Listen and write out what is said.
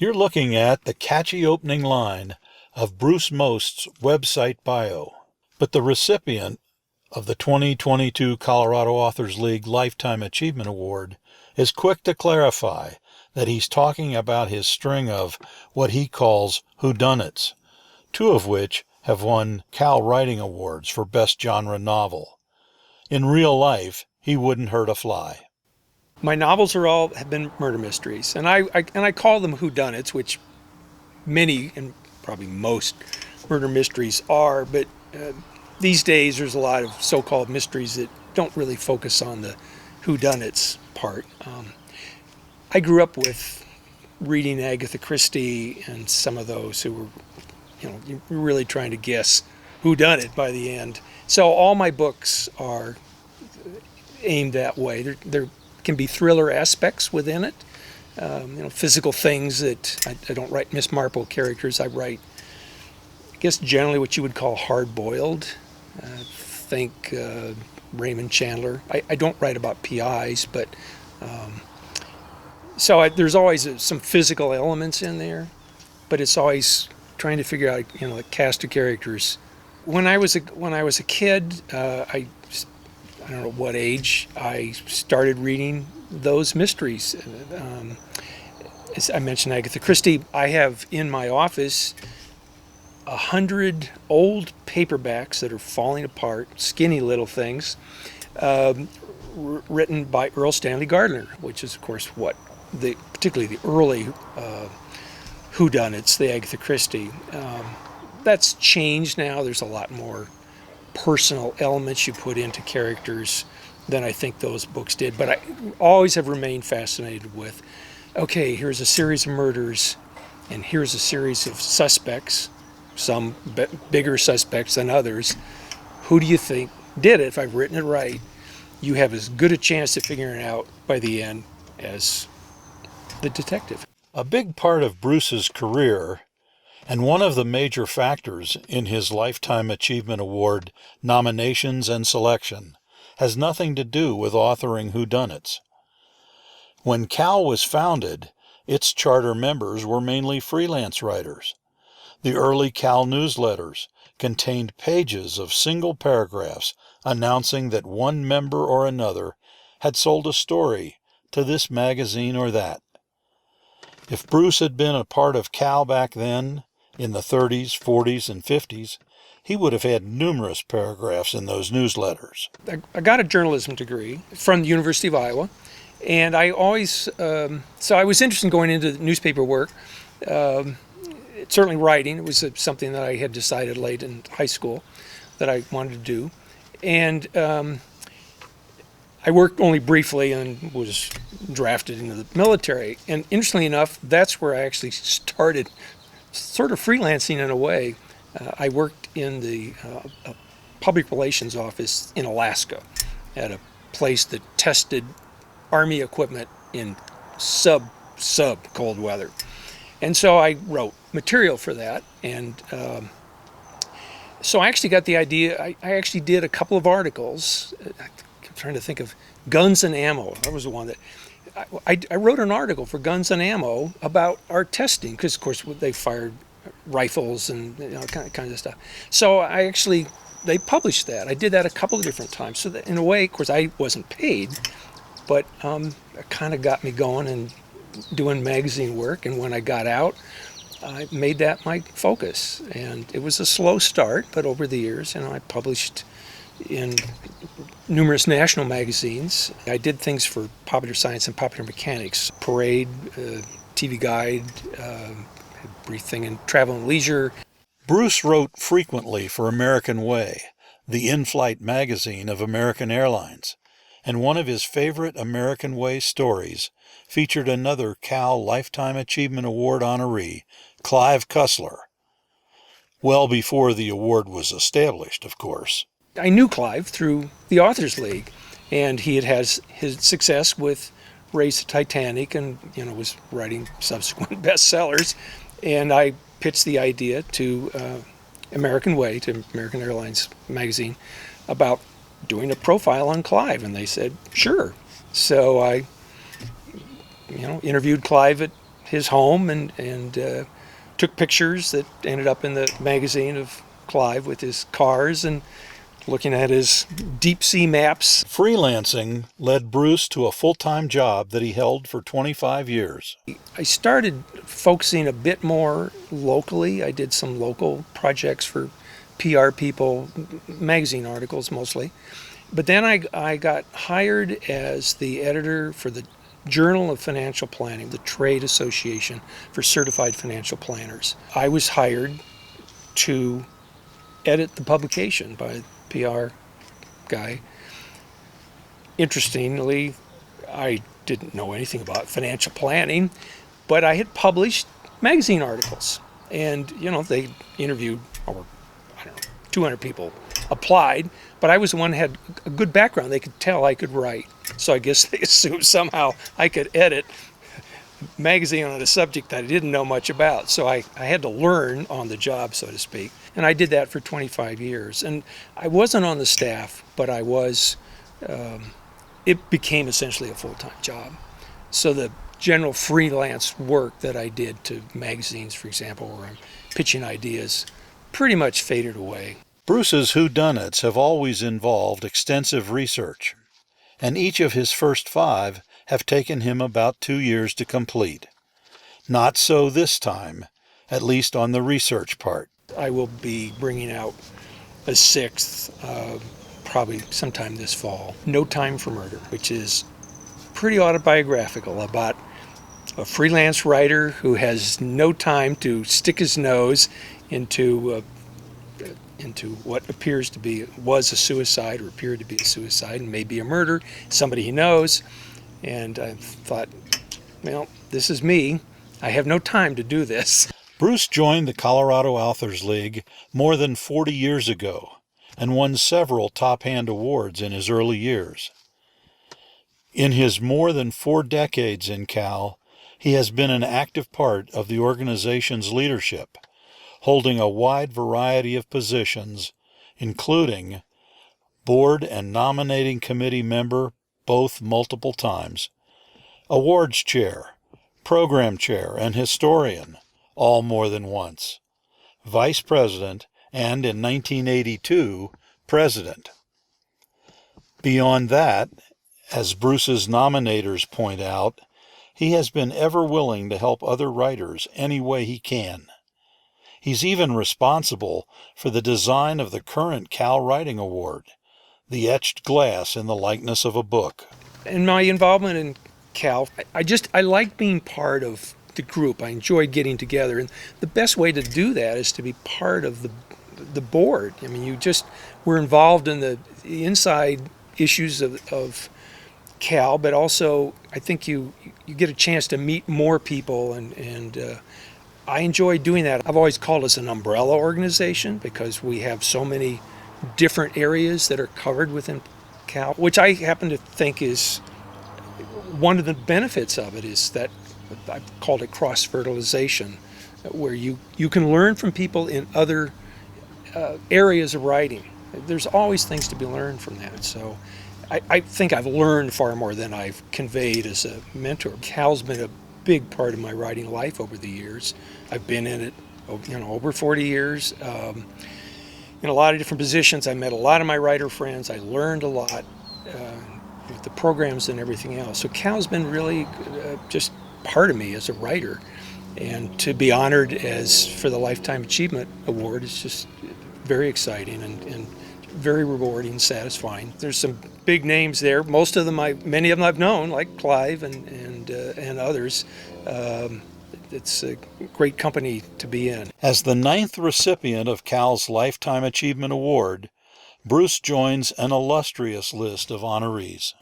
You're looking at the catchy opening line of Bruce Most's website bio. But the recipient of the 2022 Colorado Authors League Lifetime Achievement Award is quick to clarify that he's talking about his string of what he calls whodunits, two of which have won Cal Writing Awards for Best Genre Novel. In real life, he wouldn't hurt a fly. My novels have been murder mysteries, and I call them whodunits, which many and probably most murder mysteries are. But these days, there's a lot of so-called mysteries that don't really focus on the whodunits part. I grew up with reading Agatha Christie and some of those who were, you're really trying to guess who done it by the end. So all my books are aimed that way. There can be thriller aspects within it, physical things that I don't write Miss Marple characters. I write, I guess, generally what you would call hard-boiled. Think Raymond Chandler. I don't write about PIs, but there's always some physical elements in there, but it's always trying to figure out, the cast of characters. When I was a kid, I don't know what age, I started reading those mysteries. As I mentioned Agatha Christie, I have in my office 100 old paperbacks that are falling apart, skinny little things, written by Earl Stanley Gardner, which is, of course, particularly the early whodunits, the Agatha Christie. That's changed now. There's a lot more personal elements you put into characters than I think those books did. But I always have remained fascinated with, okay, here's a series of murders, and here's a series of suspects, some bigger suspects than others. Who do you think did it? If I've written it right, you have as good a chance of figuring it out by the end as the detective. A big part of Bruce's career, and one of the major factors in his Lifetime Achievement Award nominations and selection, has nothing to do with authoring whodunits. When Cal was founded, its charter members were mainly freelance writers. The early Cal newsletters contained pages of single paragraphs announcing that one member or another had sold a story to this magazine or that. If Bruce had been a part of Cal back then, in the 30s, 40s, and 50s, he would have had numerous paragraphs in those newsletters. I got a journalism degree from the University of Iowa, and I always, so I was interested in going into newspaper work, certainly writing. It was something that I had decided late in high school that I wanted to do. And I worked only briefly and was drafted into the military. And interestingly enough, that's where I actually started sort of freelancing in a way. I worked in the public relations office in Alaska at a place that tested Army equipment in sub cold weather. And so I wrote material for that. And so I actually got the idea, I actually did a couple of articles. I'm trying to think of Guns and Ammo. That was the one that I wrote an article for Guns and Ammo about our testing, because of course they fired rifles and kind of stuff. So they published that. I did that a couple of different times. So that in a way, of course, I wasn't paid, but it kind of got me going and doing magazine work. And when I got out, I made that my focus. And it was a slow start, but over the years, I published in numerous national magazines. I did things for Popular Science and Popular Mechanics, Parade, TV Guide, a brief thing in Travel and Leisure. Bruce wrote frequently for American Way, the in-flight magazine of American Airlines, and one of his favorite American Way stories featured another Cal Lifetime Achievement Award honoree, Clive Cussler. Well before the award was established, of course. I knew Clive through the Authors League, and he had his success with Race the Titanic and was writing subsequent bestsellers. And I pitched the idea to American Way, to American Airlines magazine, about doing a profile on Clive, and they said, sure. So I interviewed Clive at his home and took pictures that ended up in the magazine of Clive with his cars and looking at his deep sea maps. Freelancing led Bruce to a full-time job that he held for 25 years. I started focusing a bit more locally. I did some local projects for PR people, magazine articles mostly. But then I got hired as the editor for the Journal of Financial Planning, the trade association for certified financial planners. I was hired to edit the publication by a PR guy. Interestingly, I didn't know anything about financial planning, but I had published magazine articles. And, they interviewed over, 200 people applied, but I was the one who had a good background. They could tell I could write. So I guess they assumed somehow I could edit a magazine on a subject that I didn't know much about. So I had to learn on the job, so to speak. And I did that for 25 years. And I wasn't on the staff, but I was, it became essentially a full-time job. So the general freelance work that I did to magazines, for example, where I'm pitching ideas, pretty much faded away. Bruce's whodunits have always involved extensive research, and each of his first 5 have taken him about 2 years to complete. Not so this time, at least on the research part. I will be bringing out a 6th, probably sometime this fall. No Time for Murder, which is pretty autobiographical about a freelance writer who has no time to stick his nose into what was a suicide or appeared to be a suicide and maybe a murder, somebody he knows. And I thought, well, this is me. I have no time to do this. Bruce joined the Colorado Authors League more than 40 years ago and won several top-hand awards in his early years. In his more than 4 decades in Cal, he has been an active part of the organization's leadership, holding a wide variety of positions, including board and nominating committee member, both multiple times, awards chair, program chair, and historian, all more than once, vice president, and in 1982, president. Beyond that, as Bruce's nominators point out, he has been ever willing to help other writers any way he can. He's even responsible for the design of the current Cal Writing Award, the etched glass in the likeness of a book. In my involvement in Cal, I like being part of the group. I enjoyed getting together, and the best way to do that is to be part of the board. I mean, we're involved in the inside issues of Cal, but also I think you get a chance to meet more people, and I enjoy doing that. I've always called us an umbrella organization because we have so many different areas that are covered within Cal, which I happen to think is one of the benefits of it, is that I've called it cross-fertilization, where you can learn from people in other areas of writing. There's always things to be learned from that. So I think I've learned far more than I've conveyed as a mentor. Cal's been a big part of my writing life over the years. I've been in it, over 40 years. In a lot of different positions. I met a lot of my writer friends. I learned a lot with the programs and everything else. So Cal's been really just part of me as a writer. And to be honored for the Lifetime Achievement Award is just very exciting and very rewarding and satisfying. There's some big names there. Most of them, many of them I've known, like Clive and others. It's a great company to be in. As the 9th recipient of Cal's Lifetime Achievement Award, Bruce joins an illustrious list of honorees.